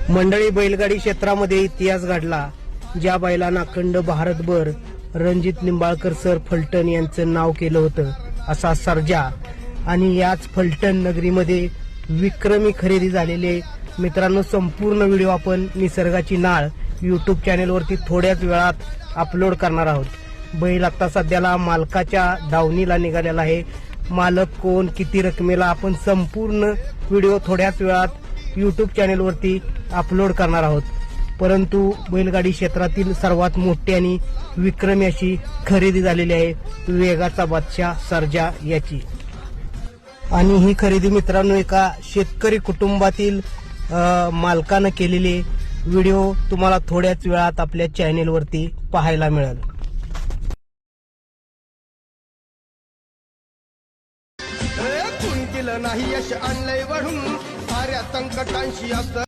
मंडळी, बैलगाडी क्षेत्रामध्ये इतिहास घडला. ज्या बैलांना अखंड भारतभर रणजित निंबाळकर सर फलटण यांचं नाव केलं होतं असा सर्जा, आणि याच फलटण नगरीमध्ये विक्रमी खरेदी झालेले मित्रांनो, संपूर्ण व्हिडिओ आपण निसर्गाची नाळ यूट्यूब चॅनेलवरती थोड्याच वेळात अपलोड करणार आहोत. बैल आता सध्याला मालकाच्या दावणीला निघालेला आहे. मालक कोण, किती रकमेला, आपण संपूर्ण व्हिडिओ थोड्याच वेळात यूट्यूब चॅनेलवरती अपलोड करणार आहोत. परंतु बैलगाडी क्षेत्रातील सर्वात मोठी आणि विक्रमी अशी खरेदी झालेली आहे वेगाचा बादशाह सर्जा याची. आणि ही खरेदी मित्रांनो एका शेतकरी कुटुंबातील मालकानं केलेली. व्हिडिओ तुम्हाला थोड्याच वेळात आपल्या चॅनेलवरती पाहायला मिळेल. नाही यश आणलंय वाढून साऱ्या संकटांशी असं